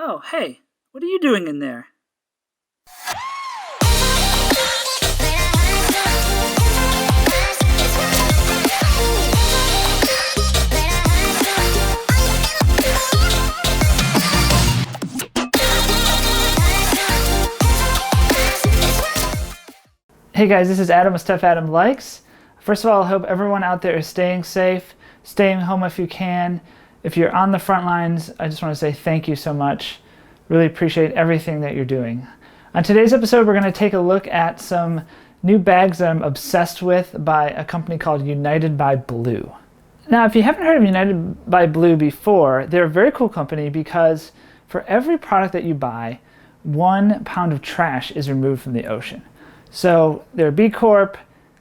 Oh, hey, what are you doing in there? Hey guys, this is Adam with Stuff Adam Likes. First of all, I hope everyone out there is staying safe, staying home if you can. If you're on the front lines, I just want to say thank you so much. Really appreciate everything that you're doing. On today's episode, we're going to take a look at some new bags that I'm obsessed with by a company called United by Blue. Now, if you haven't heard of United by Blue before, they're a very cool company because for every product that you buy, 1 pound of trash is removed from the ocean. So they're B Corp,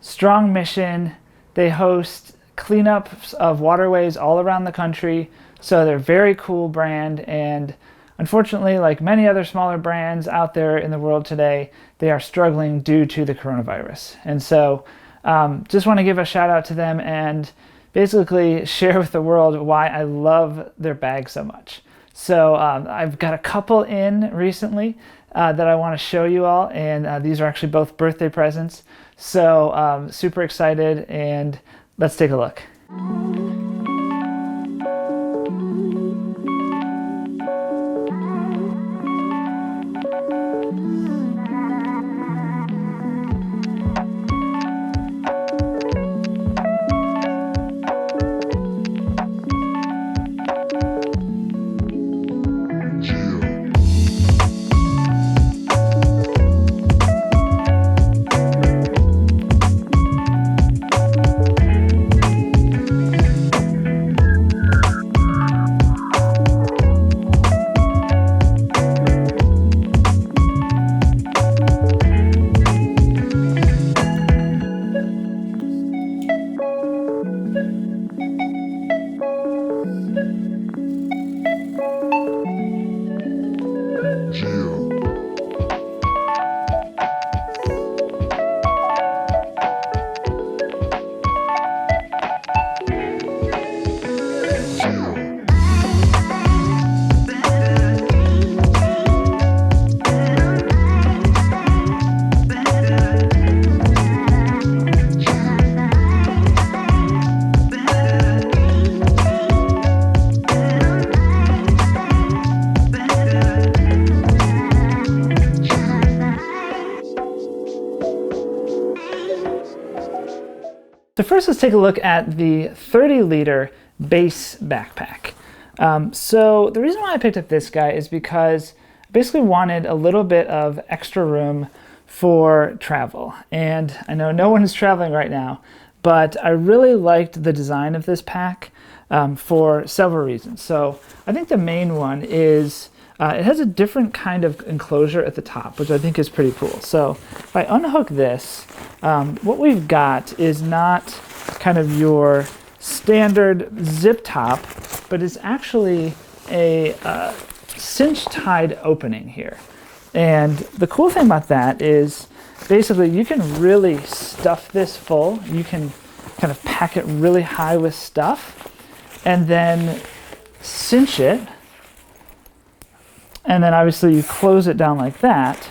strong mission. They host cleanups of waterways all around the country. So they're a very cool brand, and unfortunately, like many other smaller brands out there in the world today, they are struggling due to the coronavirus. And so just want to give a shout out to them and basically share with the world why I love their bag so much. So I've got a couple in recently that I want to show you all, and these are actually both birthday presents. So super excited, and let's take a look. So first, let's take a look at the 30-liter base backpack. So the reason why I picked up this guy is because I basically wanted a little bit of extra room for travel. And I know no one is traveling right now, but I really liked the design of this pack for several reasons. So I think the main one is it has a different kind of enclosure at the top, which I think is pretty cool. So if I unhook this, what we've got is not kind of your standard zip top, but it's actually a cinch-tied opening here. And the cool thing about that is basically you can really stuff this full. You can kind of pack it really high with stuff and then cinch it. And then obviously you close it down like that,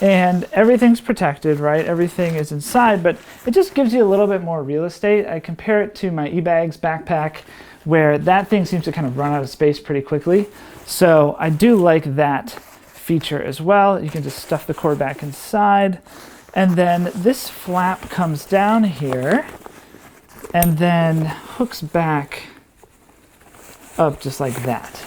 and everything's protected, right? Everything is inside, but it just gives you a little bit more real estate. I compare it to my eBags backpack, where that thing seems to kind of run out of space pretty quickly. So I do like that feature as well. You can just stuff the cord back inside, and then this flap comes down here and then hooks back up just like that.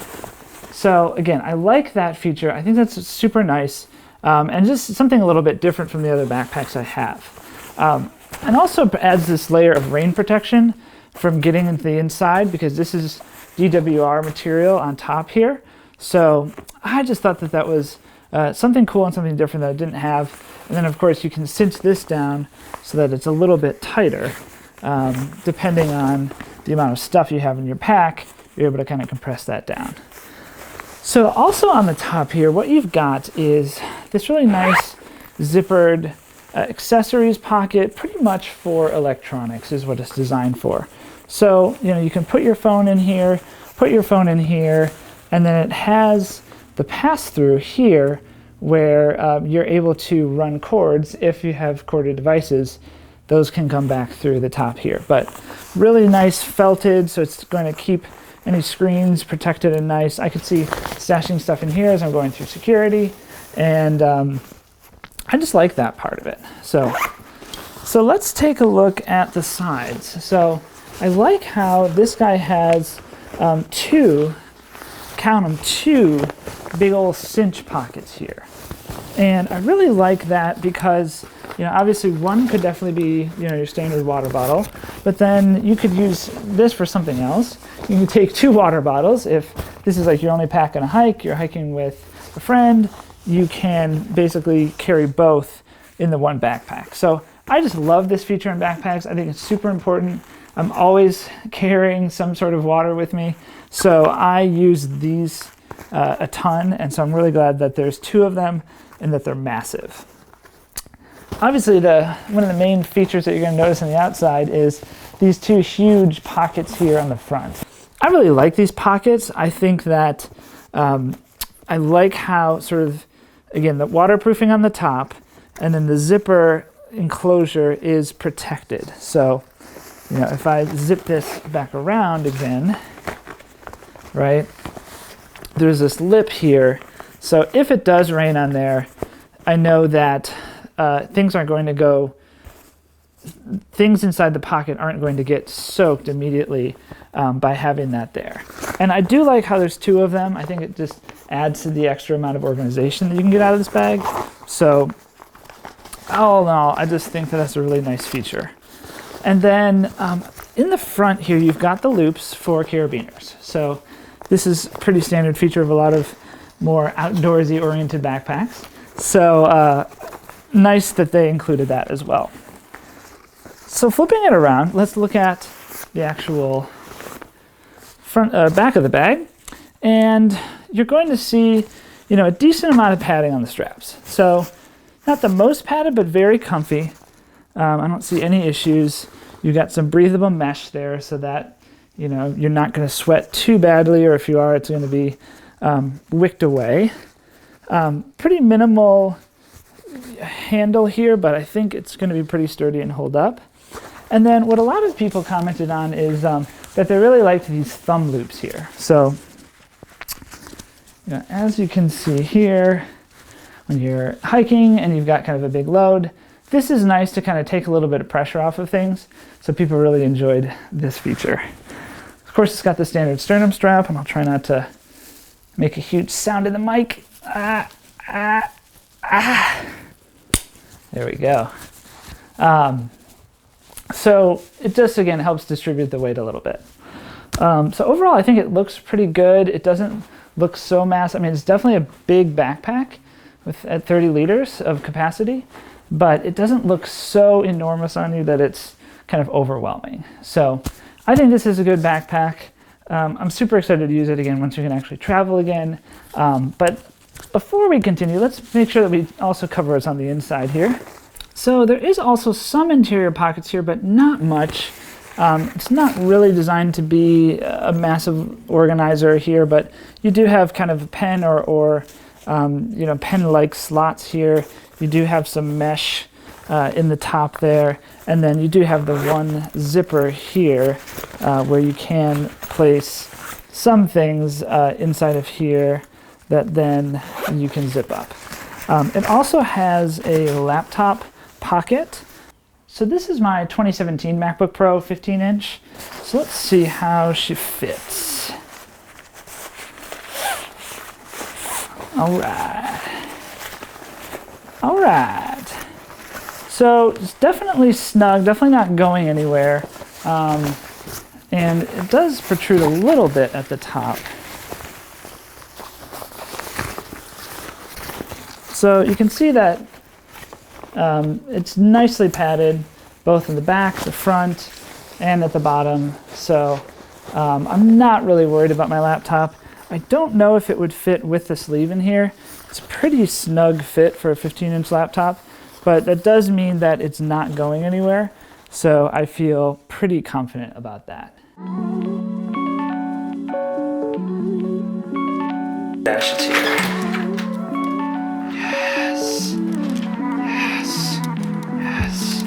So again, I like that feature. I think that's super nice, and just something a little bit different from the other backpacks I have. And also adds this layer of rain protection from getting into the inside, because this is DWR material on top here. So I just thought that that was something cool and something different that I didn't have. And then of course you can cinch this down so that it's a little bit tighter. Depending on the amount of stuff you have in your pack, you're able to kind of compress that down. So also on the top here, what you've got is this really nice zippered accessories pocket, pretty much for electronics is what it's designed for. So, you know, you can put your phone in here, and then it has the pass-through here where you're able to run cords. If you have corded devices, those can come back through the top here. But really nice felted, so it's going to keep any screens protected and nice. I could see stashing stuff in here as I'm going through security, and I just like that part of it. So let's take a look at the sides. So I like how this guy has two big old cinch pockets here. And I really like that because, you know, obviously one could definitely be, you know, your standard water bottle, but then you could use this for something else. You can take 2 water bottles. If this is like you're only packing a hike, you're hiking with a friend, you can basically carry both in the one backpack. So I just love this feature in backpacks. I think it's super important. I'm always carrying some sort of water with me, so I use these a ton, and so I'm really glad that there's 2 of them and that they're massive. Obviously, one of the main features that you're going to notice on the outside is these 2 huge pockets here on the front. I really like these pockets. I think that I like how sort of, again, the waterproofing on the top, and then the zipper enclosure is protected. So, you know, if I zip this back around again, right, there's this lip here. So if it does rain on there, I know that things inside the pocket aren't going to get soaked immediately by having that there. And I do like how there's 2 of them. I think it just adds to the extra amount of organization that you can get out of this bag. So all in all, I just think that that's a really nice feature. And then in the front here, you've got the loops for carabiners. So this is a pretty standard feature of a lot of more outdoorsy oriented backpacks. So nice that they included that as well. So flipping it around, let's look at the actual front, back of the bag. And you're going to see, you know, a decent amount of padding on the straps. So not the most padded, but very comfy. I don't see any issues. You got some breathable mesh there so that, you know, you're not going to sweat too badly, or if you are, it's going to be wicked away. Pretty minimal handle here, but I think it's going to be pretty sturdy and hold up. And then what a lot of people commented on is that they really liked these thumb loops here. So, you know, as you can see here, when you're hiking and you've got kind of a big load, this is nice to kind of take a little bit of pressure off of things. So people really enjoyed this feature. Of course, it's got the standard sternum strap, and I'll try not to make a huge sound in the mic. There we go. So it just, again, helps distribute the weight a little bit. So overall, I think it looks pretty good. It doesn't look so massive. I mean, it's definitely a big backpack at 30 liters of capacity, but it doesn't look so enormous on you that it's kind of overwhelming. So I think this is a good backpack. I'm super excited to use it again once we can actually travel again. But before we continue, let's make sure that we also cover what's on the inside here. So there is also some interior pockets here, but not much. It's not really designed to be a massive organizer here, but you do have kind of a pen or you know, pen-like slots here. You do have some mesh in the top there, and then you do have the one zipper here where you can place some things inside of here that then you can zip up. It also has a laptop pocket. So this is my 2017 MacBook Pro 15-inch. So let's see how she fits. All right. All right. So it's definitely snug, definitely not going anywhere. And it does protrude a little bit at the top. So you can see that it's nicely padded, both in the back, the front, and at the bottom. So I'm not really worried about my laptop. I don't know if it would fit with the sleeve in here. It's a pretty snug fit for a 15-inch laptop, but that does mean that it's not going anywhere. So I feel pretty confident about that. stashes here. Yes. Yes.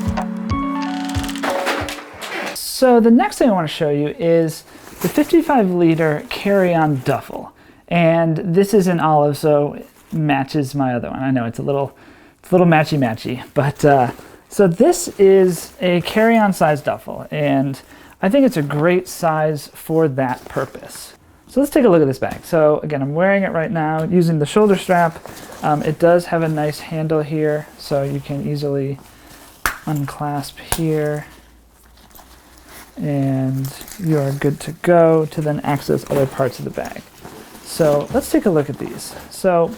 Yes. So the next thing I want to show you is the 55-liter carry-on duffel. And this is in olive, so it matches my other one. I know it's a little matchy-matchy, but so this is a carry-on size duffel, and I think it's a great size for that purpose. So let's take a look at this bag. So again, I'm wearing it right now using the shoulder strap. It does have a nice handle here, so you can easily unclasp here, and you are good to go to then access other parts of the bag. So let's take a look at these. So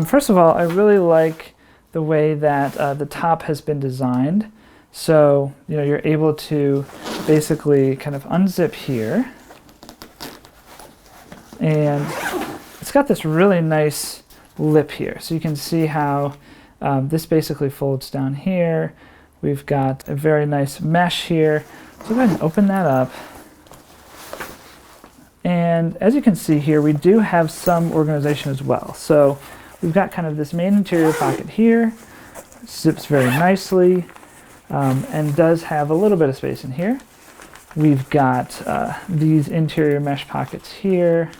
first of all, I really like the way that the top has been designed. So you're able to basically kind of unzip here, and it's got this really nice lip here. So you can see how this basically folds down here. We've got a very nice mesh here. So go ahead and open that up. And as you can see here, we do have some organization as well. So we've got kind of this main interior pocket here, zips very nicely, and does have a little bit of space in here. We've got these interior mesh pockets here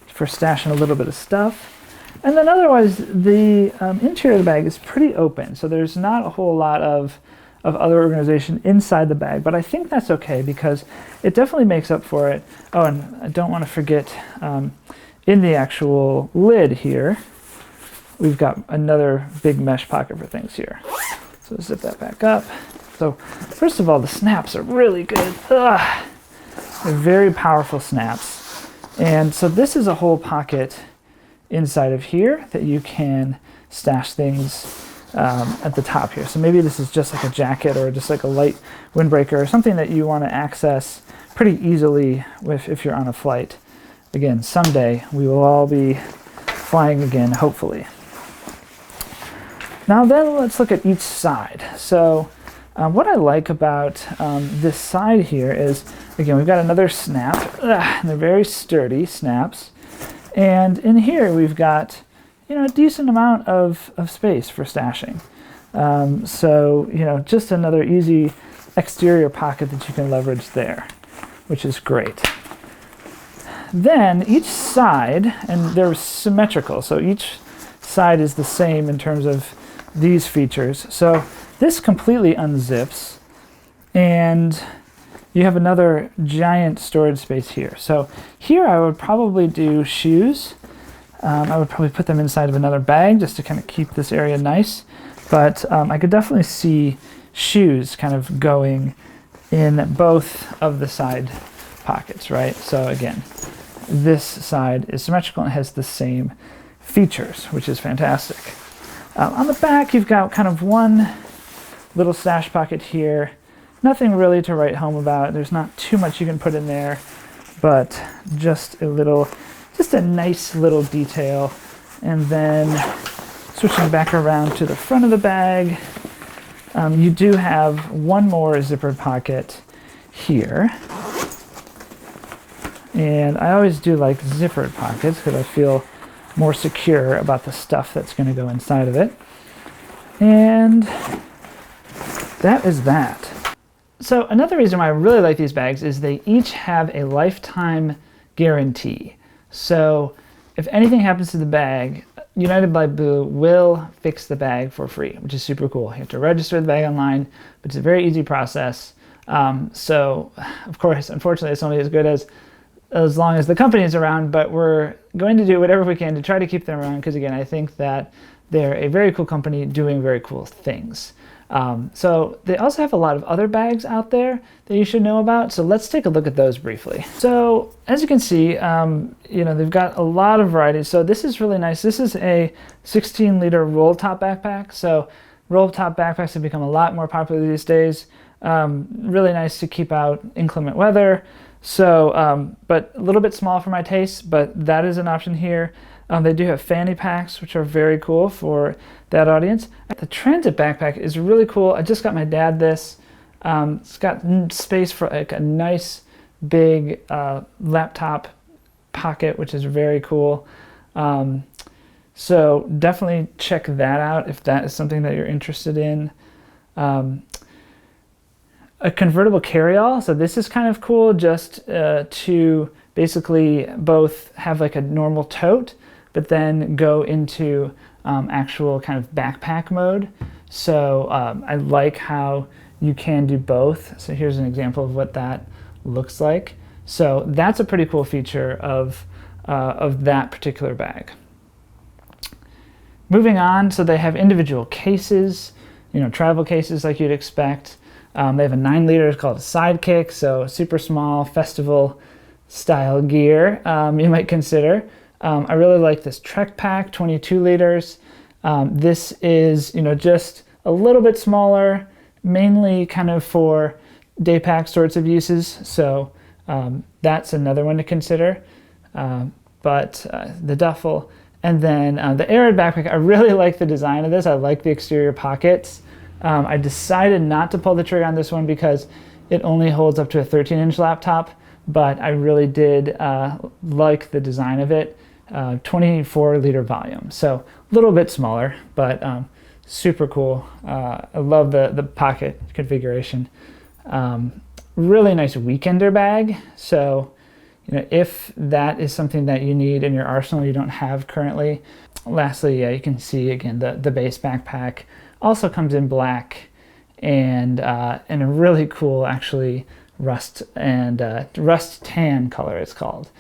for stashing a little bit of stuff. And then otherwise, the interior of the bag is pretty open, so there's not a whole lot of other organization inside the bag, but I think that's okay because it definitely makes up for it. Oh, and I don't want to forget, in the actual lid here, we've got another big mesh pocket for things here. So zip that back up. So first of all, the snaps are really good. Ugh. They're very powerful snaps. And so this is a whole pocket inside of here that you can stash things at the top here. So maybe this is just like a jacket or just like a light windbreaker or something that you want to access pretty easily if you're on a flight. Again, someday we will all be flying again, hopefully. Now then, let's look at each side. So what I like about this side here is, again, we've got another snap. And they're very sturdy snaps. And in here we've got a decent amount of space for stashing. So just another easy exterior pocket that you can leverage there, which is great. Then each side, and they're symmetrical, so each side is the same in terms of these features. So this completely unzips, and you have another giant storage space here. So here I would probably do shoes. I would probably put them inside of another bag just to kind of keep this area nice. But I could definitely see shoes kind of going in both of the side pockets, right? So again, this side is symmetrical and has the same features, which is fantastic. On the back, you've got kind of one little stash pocket here. Nothing really to write home about. There's not too much you can put in there, but just a nice little detail. And then switching back around to the front of the bag, you do have one more zippered pocket here. And I always do like zippered pockets because I feel more secure about the stuff that's going to go inside of it. And that is that. So another reason why I really like these bags is they each have a lifetime guarantee. So if anything happens to the bag, United by Blue will fix the bag for free, which is super cool. You have to register the bag online, but it's a very easy process. So of course, unfortunately, it's only as good as long as the company is around, but we're going to do whatever we can to try to keep them around because, again, I think that they're a very cool company doing very cool things. So they also have a lot of other bags out there that you should know about. So let's take a look at those briefly. So as you can see, they've got a lot of varieties. So this is really nice. This is a 16-liter roll top backpack. So roll top backpacks have become a lot more popular these days. Really nice to keep out inclement weather. So, but a little bit small for my taste, but that is an option here. They do have fanny packs, which are very cool for that audience. The transit backpack is really cool. I just got my dad this. It's got space for like a nice big laptop pocket, which is very cool. So definitely check that out if that is something that you're interested in. A convertible carryall. So this is kind of cool, just to basically both have like a normal tote, but then go into actual kind of backpack mode. So I like how you can do both. So here's an example of what that looks like. So that's a pretty cool feature of that particular bag. Moving on, so they have individual cases, travel cases like you'd expect. They have a 9 liter called a Sidekick, so super small festival style gear you might consider. I really like this Trek Pack, 22 liters. This is just a little bit smaller, mainly kind of for day pack sorts of uses. So that's another one to consider. But the duffel, and then the Arid backpack, I really like the design of this. I like the exterior pockets. I decided not to pull the trigger on this one because it only holds up to a 13-inch laptop, but I really did like the design of it. 24-liter volume, so a little bit smaller, but super cool. I love the pocket configuration. Really nice weekender bag. So if that is something that you need in your arsenal you don't have currently. Lastly, you can see again the base backpack also comes in black and a really cool actually rust tan color it's called,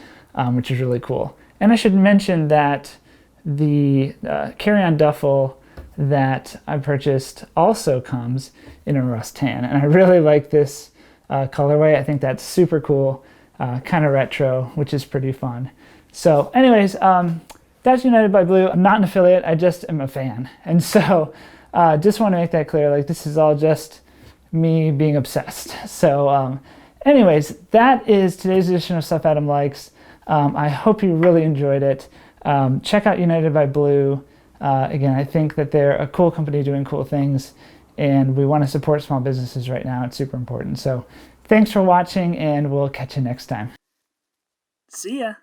which is really cool. And I should mention that the carry-on duffel that I purchased also comes in a rust tan, and I really like this colorway. I think that's super cool, kind of retro, which is pretty fun. So anyways, that's United by Blue. I'm not an affiliate, I just am a fan. And so just want to make that clear, like this is all just me being obsessed. So anyways, that is today's edition of Stuff Adam Likes. I hope you really enjoyed it. Check out United by Blue. Again, I think that they're a cool company doing cool things, and we want to support small businesses right now. It's super important. So thanks for watching, and we'll catch you next time. See ya.